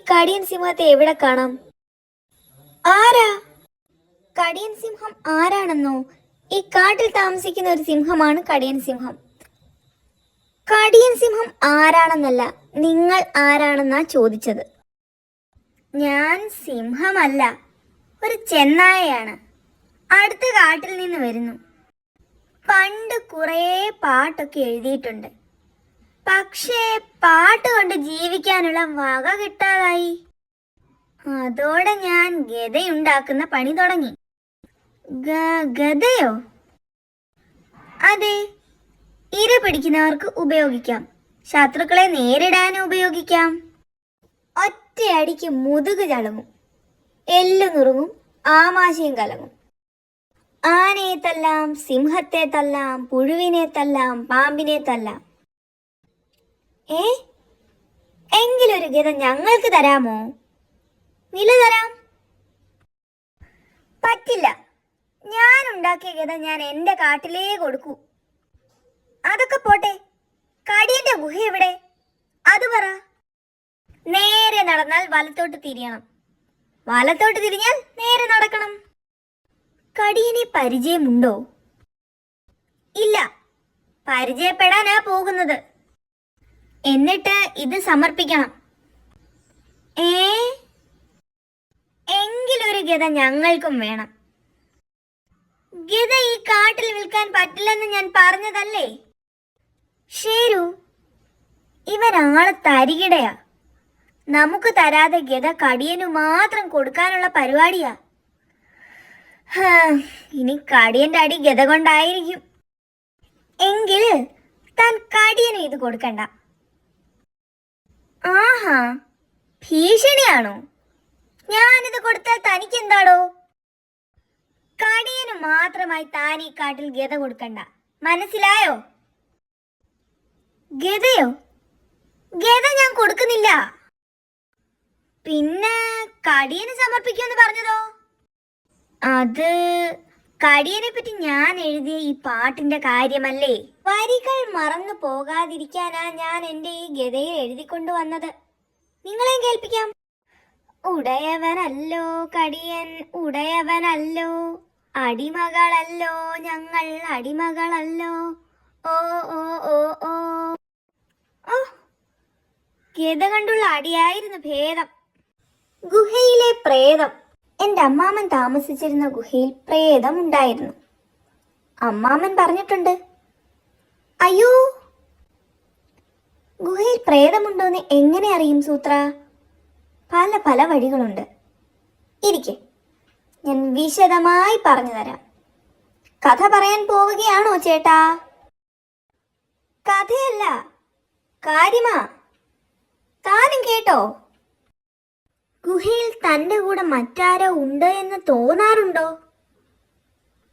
കടിയൻ സിംഹത്തെ എവിടെ കാണാം? ആരാ? കടിയൻ സിംഹം ആരാണെന്നോ? ഈ കാട്ടിൽ താമസിക്കുന്ന ഒരു സിംഹമാണ് കടിയൻ സിംഹം. കടിയൻ സിംഹം ആരാണെന്നല്ല, നിങ്ങൾ ആരാണെന്നാ ചോദിച്ചത്. ഞാൻ സിംഹമല്ല, ഒരു ചെന്നായയാണ്. അടുത്ത കാട്ടിൽ നിന്ന് വരുന്നു. പണ്ട് കുറേ പാട്ടൊക്കെ എഴുതിയിട്ടുണ്ട്. പക്ഷേ പാട്ട് കൊണ്ട് ജീവിക്കാനുള്ള വക കിട്ടാതായി. അതോടെ ഞാൻ ഗദയുണ്ടാക്കുന്ന പണി തുടങ്ങി. ഗദയോ? അതെ, ഇര പിടിക്കുന്നവർക്ക് ഉപയോഗിക്കാം, ശത്രുക്കളെ നേരിടാനും ഉപയോഗിക്കാം. ഒറ്റയടിക്ക് മുതുക് ചളങ്ങും, എല്ലു നുറുങ്ങും, ആമാശയം കലങ്ങും. ആനയെ തല്ലാം, സിംഹത്തെ തല്ലാം, പുഴുവിനെ തല്ലാം, പാമ്പിനെ തല്ലാം. എങ്കിലൊരു ഗദ ഞങ്ങൾക്ക് തരാമോ? വില തരാം. പറ്റില്ല, ഞാൻ ഉണ്ടാക്കിയ ഗദ ഞാൻ എന്റെ കാട്ടിലേ കൊടുക്കൂ. അതൊക്കെ പോട്ടെ, കടിയന്റെ ഗുഹ എവിടെ? അത് പറ. നേരെ നടന്നാൽ വലത്തോട്ട് തിരിയണം, വലത്തോട്ട് തിരിഞ്ഞാൽ നേരെ നടക്കണം. കടിയനെ പരിചയമുണ്ടോ? ഇല്ല, പരിചയപ്പെടാനാ പോകുന്നത്. എന്നിട്ട് ഇത് സമർപ്പിക്കണം. എങ്കിലൊരു ഗദ ഞങ്ങൾക്കും വേണം. ഗദ ഈ കാട്ടിൽ വിൽക്കാൻ പറ്റില്ലെന്ന് ഞാൻ പറഞ്ഞതല്ലേ? ശരു, ഇവരാള് തരികിടയാ. നമുക്ക് തരാതെ ഗദ കടിയനു മാത്രം കൊടുക്കാനുള്ള പരിപാടിയാ. ഇനി കടിയന്റെ അടി ഗദ കൊണ്ടായിരിക്കും. എങ്കില് താൻ കടിയനും ഇത് കൊടുക്കണ്ട. ആഹാ, ഭീഷണിയാണോ? ഞാനിത് കൊടുത്താൽ തനിക്കെന്താടോ? കടിയന് മാത്രമായി താൻ ഈ കാട്ടിൽ ഗദ കൊടുക്കണ്ട, മനസ്സിലായോ? ഗദയോ? ഗദ ഞാൻ കൊടുക്കുന്നില്ല. പിന്നെ കടിയന് സമർപ്പിക്കുമെന്ന് പറഞ്ഞതോ? അത് കടിയനെ പറ്റി ഞാൻ എഴുതിയ ഈ പാട്ടിന്റെ കാര്യമല്ലേ? വരികൾ മറന്നു പോകാതിരിക്കാനാ ഞാൻ എന്റെ ഈ ഗദയിൽ എഴുതിക്കൊണ്ടുവന്നത്. നിങ്ങളെ കേൾപ്പിക്കാം. ഉടയവനല്ലോ കടിയൻ, ഉടയവനല്ലോ, അടിമകളല്ലോ ഞങ്ങൾ, അടിമകളല്ലോ. ഓ ഓ ഓ ഓ ഓ, ഗദ കണ്ടുള്ള അടിയായിരുന്നു ഭേദം. ഗുഹയിലെ പ്രേതം. എന്റെ അമ്മാമൻ താമസിച്ചിരുന്ന ഗുഹയിൽ പ്രേതം ഉണ്ടായിരുന്നു. അമ്മാമൻ പറഞ്ഞിട്ടുണ്ട്. അയ്യോ, ഗുഹയിൽ പ്രേതമുണ്ടോന്ന് എങ്ങനെ അറിയും സൂത്ര? പല പല വഴികളുണ്ട്. ഇരിക്കെ, ഞാൻ വിശദമായി പറഞ്ഞു തരാം. കഥ പറയാൻ പോവുകയാണോ ചേട്ടാ? കഥയല്ല, കാര്യമാ. താനും കേട്ടോ. ഗുഹയിൽ തന്റെ കൂടെ മറ്റാരോ ഉണ്ട് എന്ന് തോന്നാറുണ്ടോ?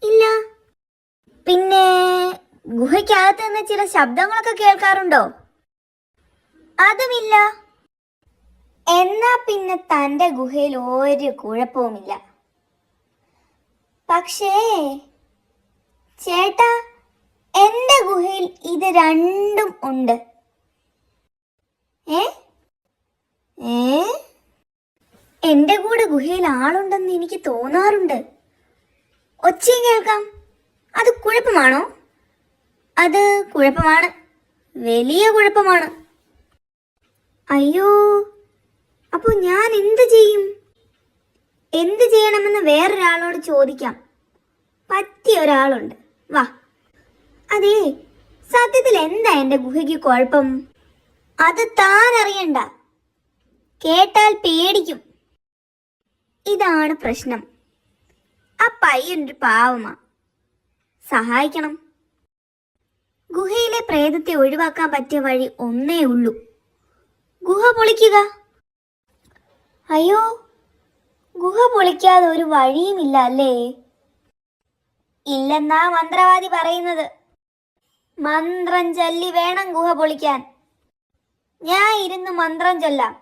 ഇല്ല. പിന്നെ ഗുഹയ്ക്കകത്ത് നിന്ന് ചില ശബ്ദങ്ങളൊക്കെ കേൾക്കാറുണ്ടോ? അതുമില്ല. എന്നാ പിന്നെ തന്റെ ഗുഹയിൽ ഒരു കുഴപ്പവുമില്ല. പക്ഷേ ചേട്ടാ, എന്റെ ഗുഹയിൽ ഇത് രണ്ടും ഉണ്ട്. എന്റെ കൂടെ ഗുഹയിൽ ആളുണ്ടെന്ന് എനിക്ക് തോന്നാറുണ്ട്. ഒച്ചയും കേൾക്കാം. അത് കുഴപ്പമാണോ? അത് കുഴപ്പമാണ്, വലിയ കുഴപ്പമാണ്. അയ്യോ, അപ്പൊ ഞാൻ എന്ത് ചെയ്യും? എന്ത് ചെയ്യണമെന്ന് വേറൊരാളോട് ചോദിക്കാം. പറ്റിയ ഒരാളുണ്ട്, വാ. അതെ, സത്യത്തിൽ എന്താ എന്റെ ഗുഹയ്ക്ക് കുഴപ്പം? അത് താൻ അറിയണ്ട, കേട്ടാൽ പേടിക്കും. ഇതാണ് പ്രശ്നം. ആ പയ്യനൊരു പാവമാ, സഹായിക്കണം. ഗുഹയിലെ പ്രേതത്തെ ഒഴിവാക്കാൻ പറ്റിയ വഴി ഒന്നേ ഉള്ളൂ, ഗുഹ പൊളിക്കുക. അയ്യോ, ഗുഹ പൊളിക്കാതെ ഒരു വഴിയുമില്ല അല്ലേ? ഇല്ലെന്നാ മന്ത്രവാദി പറയുന്നത്. മന്ത്രം ചൊല്ലി വേണം ഗുഹ പൊളിക്കാൻ. ഞാൻ ഇരുന്ന് മന്ത്രം ചൊല്ലാം,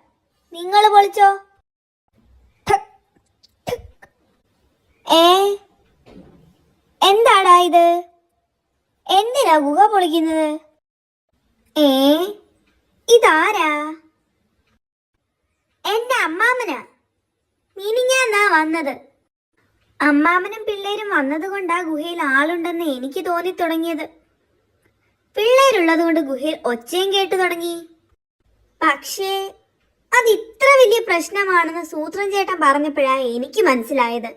നിങ്ങൾ പൊളിച്ചോ. എന്താടാ ഇത്? എന്തിനാ ഗുഹ പൊളിക്കുന്നത്? ഇതാരാ? എന്റെ വന്നത്. അമ്മാമനും പിള്ളേരും വന്നതുകൊണ്ടാ ഗുഹയിൽ ആളുണ്ടെന്ന് എനിക്ക് തോന്നി തുടങ്ങിയത്. പിള്ളേരുള്ളത് കൊണ്ട് ഗുഹയിൽ ഒച്ചയും കേട്ടു തുടങ്ങി. പക്ഷേ അത് ഇത്ര വലിയ പ്രശ്നമാണെന്ന് സൂത്രൻ ചേട്ടൻ പറഞ്ഞപ്പോഴാണ് എനിക്ക് മനസ്സിലായത്.